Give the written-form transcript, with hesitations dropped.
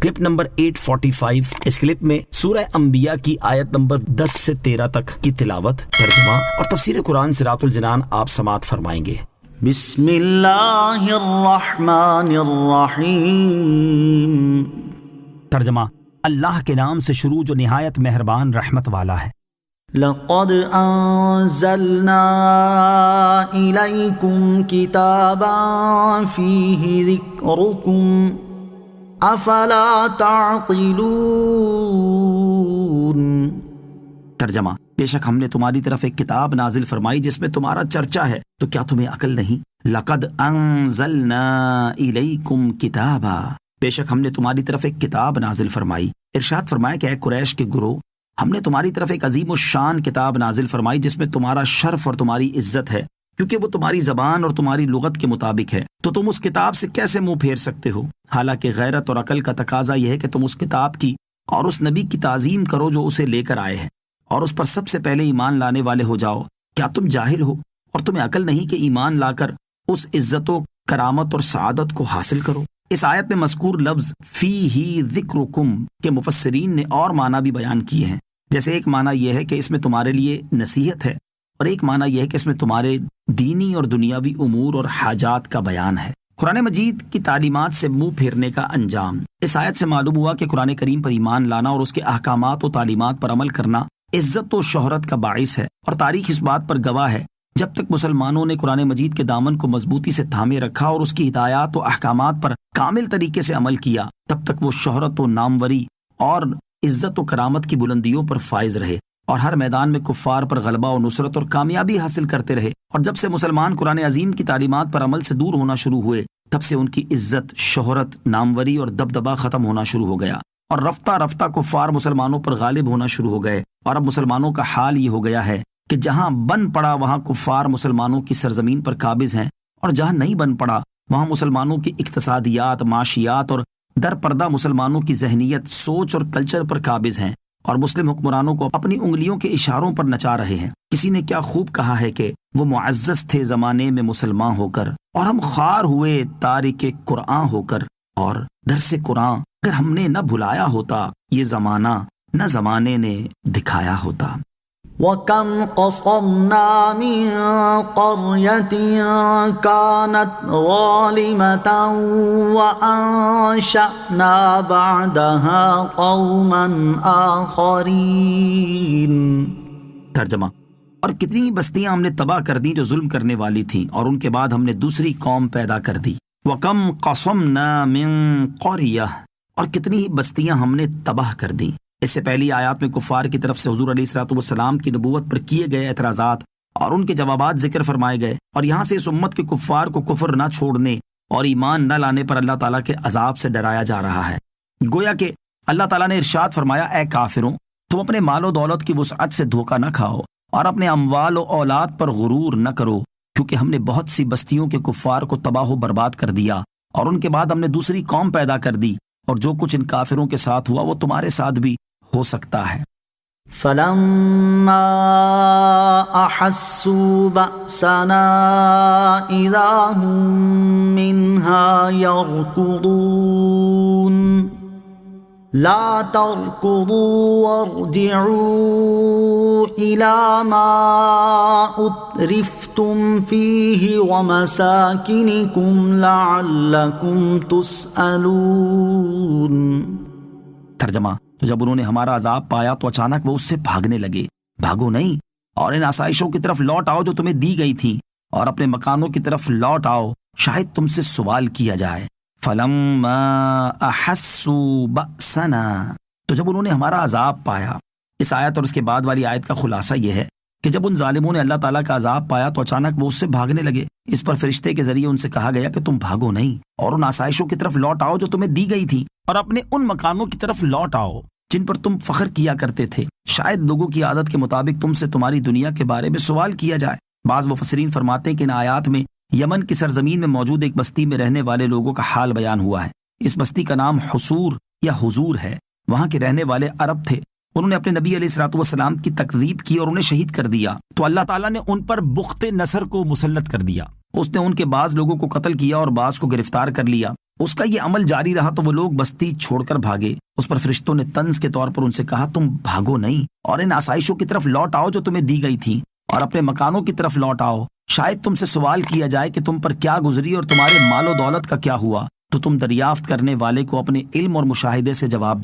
Clip number 845۔ اس clip میں سورہ انبیاء کی آیت نمبر 10 سے 13 تک کی تلاوت، ترجمہ اور تفسیر قرآن صراط الجنان آپ سماعت فرمائیں گے۔ بسم اللہ الرحمن الرحیم۔ ترجمہ، اللہ کے نام سے شروع جو نہایت مہربان رحمت والا ہے۔ لقد انزلنا الیکم کتابا فیہ ذکرکم افلا تعقلون۔ ترجمہ، بے شک ہم نے تمہاری طرف ایک کتاب نازل فرمائی جس میں تمہارا چرچا ہے، تو کیا تمہیں عقل نہیں؟ لقد انزلنا الیکم کتابا، بے شک ہم نے تمہاری طرف ایک کتاب نازل فرمائی۔ ارشاد فرمایا کہ اے قریش کے گروہ، ہم نے تمہاری طرف ایک عظیم الشان کتاب نازل فرمائی جس میں تمہارا شرف اور تمہاری عزت ہے، کیونکہ وہ تمہاری زبان اور تمہاری لغت کے مطابق ہے، تو تم اس کتاب سے کیسے منہ پھیر سکتے ہو؟ حالانکہ غیرت اور عقل کا تقاضا یہ ہے کہ تم اس کتاب کی اور اس نبی کی تعظیم کرو جو اسے لے کر آئے ہیں، اور اس پر سب سے پہلے ایمان لانے والے ہو جاؤ۔ کیا تم جاہل ہو اور تمہیں عقل نہیں کہ ایمان لا کر اس عزت و کرامت اور سعادت کو حاصل کرو؟ اس آیت میں مذکور لفظ فیہ ذکرکم کے مفسرین نے اور معنی بھی بیان کیے ہیں، جیسے ایک معنی یہ ہے کہ اس میں تمہارے لیے نصیحت ہے، اور ایک معنی یہ ہے کہ اس میں تمہارے دینی اور دنیاوی امور اور حاجات کا بیان ہے۔ قرآن مجید کی تعلیمات سے منہ پھیرنے کا انجام۔ اس آیت سے معلوم ہوا کہ قرآن کریم پر ایمان لانا اور اس کے احکامات و تعلیمات پر عمل کرنا عزت و شہرت کا باعث ہے، اور تاریخ اس بات پر گواہ ہے جب تک مسلمانوں نے قرآن مجید کے دامن کو مضبوطی سے تھامے رکھا اور اس کی ہدایات و احکامات پر کامل طریقے سے عمل کیا، تب تک وہ شہرت و ناموری اور عزت و کرامت کی بلندیوں پر فائز رہے، اور ہر میدان میں کفار پر غلبہ و نصرت اور کامیابی حاصل کرتے رہے۔ اور جب سے مسلمان قرآن عظیم کی تعلیمات پر عمل سے دور ہونا شروع ہوئے، تب سے ان کی عزت، شہرت، ناموری اور دبدبہ ختم ہونا شروع ہو گیا، اور رفتہ رفتہ کفار مسلمانوں پر غالب ہونا شروع ہو گئے۔ اور اب مسلمانوں کا حال یہ ہو گیا ہے کہ جہاں بن پڑا وہاں کفار مسلمانوں کی سرزمین پر قابض ہیں، اور جہاں نہیں بن پڑا وہاں مسلمانوں کی اقتصادیات، معاشیات اور در پردہ مسلمانوں کی ذہنیت، سوچ اور کلچر پر قابض ہیں، اور مسلم حکمرانوں کو اپنی انگلیوں کے اشاروں پر نچا رہے ہیں۔ کسی نے کیا خوب کہا ہے کہ وہ معزز تھے زمانے میں مسلمان ہو کر، اور ہم خوار ہوئے تارک قرآن ہو کر، اور درس قرآن اگر ہم نے نہ بھلایا ہوتا، یہ زمانہ نہ زمانے نے دکھایا ہوتا۔ وَكَمْ قَصَمْنَا مِن قَرْيَةٍ كَانَتْ ظَالِمَةً وَأَنشَأْنَا بَعْدَهَا قَوْمًا آخَرِينَ۔ ترجمہ، اور کتنی ہی بستیاں ہم نے تباہ کر دیں جو ظلم کرنے والی تھیں، اور ان کے بعد ہم نے دوسری قوم پیدا کر دی۔ وَكَمْ قَصَمْنَا مِن قَرْيَةٍ، اور کتنی ہی بستیاں ہم نے تباہ کر دیں۔ اس سے پہلی آیات میں کفار کی طرف سے حضور علیہ الصلوۃ والسلام کی نبوت پر کیے گئے اعتراضات اور ان کے جوابات ذکر فرمائے گئے، اور یہاں سے اس امت کے کفار کو کفر نہ چھوڑنے اور ایمان نہ لانے پر اللہ تعالیٰ کے عذاب سے ڈرایا جا رہا ہے۔ گویا کہ اللہ تعالیٰ نے ارشاد فرمایا، اے کافروں، تم اپنے مال و دولت کی وسعت سے دھوکہ نہ کھاؤ، اور اپنے اموال و اولاد پر غرور نہ کرو، کیونکہ ہم نے بہت سی بستیوں کے کفار کو تباہ و برباد کر دیا، اور ان کے بعد ہم نے دوسری قوم پیدا کر دی، اور جو کچھ ان کافروں کے ساتھ ہوا وہ تمہارے ساتھ بھی ہو سکتا ہے۔ فَلَمَّا أَحَسُّوا بَأْسَنَا إِذَا هُم مِّنْهَا يَرْكُضُونَ لَا تَرْكُضُوا وَارْجِعُوا إِلَىٰ مَا أُتْرِفْتُمْ فِيهِ وَمَسَاكِنِكُمْ لَعَلَّكُمْ تُسْأَلُونَ۔ ترجمہ، تو جب انہوں نے ہمارا عذاب پایا تو اچانک وہ اس سے بھاگنے لگے۔ بھاگو نہیں، اور ان آسائشوں کی طرف لوٹ آؤ جو تمہیں دی گئی تھیں، اور اپنے مکانوں کی طرف لوٹ آؤ، شاید تم سے سوال کیا جائے۔ فَلَمَّا أَحَسُّوا بَأْسَنَا، تو جب انہوں نے ہمارا عذاب پایا۔ اس آیت اور اس کے بعد والی آیت کا خلاصہ یہ ہے کہ جب ان ظالموں نے اللہ تعالیٰ کا عذاب پایا تو اچانک وہ اس سے بھاگنے لگے۔ اس پر فرشتے کے ذریعے ان سے کہا گیا کہ تم بھاگو نہیں، اور ان آسائشوں کی طرف لوٹ آؤ جو تمہیں دی گئی تھی، اور اپنے ان مکانوں کی طرف لوٹ آؤ جن پر تم فخر کیا کرتے تھے، شاید لوگوں کی عادت کے مطابق تم سے تمہاری دنیا کے بارے میں سوال کیا جائے۔ بعض مفسرین فرماتے ہیں کہ ان آیات میں یمن کی سرزمین میں موجود ایک بستی میں رہنے والے لوگوں کا حال بیان ہوا ہے۔ اس بستی کا نام حصور یا حضور ہے۔ وہاں کے رہنے والے عرب تھے، انہوں نے اپنے نبی علیہ الصلوۃ والسلام کی تکذیب کی اور انہیں شہید کر دیا، تو اللہ تعالیٰ نے ان پر بخت نصر کو مسلط کر دیا۔ اس نے ان کے بعض لوگوں کو قتل کیا اور بعض کو گرفتار کر لیا۔ اس کا یہ عمل جاری رہا تو وہ لوگ بستی چھوڑ کر بھاگے۔ اس پر فرشتوں نے طنز کے طور پر ان سے کہا تم بھاگو نہیں اور ان آسائشوں کی طرف لوٹ آؤ جو تمہیں دی گئی تھی، اور اپنے مکانوں کی طرف لوٹ آؤ۔ شاید تم سے سوال کیا جائے کہ تم پر کیا گزری اور تمہارے مال و دولت کا کیا ہوا، تو تم دریافت کرنے والے کو اپنے علم اور مشاہدے سے جواب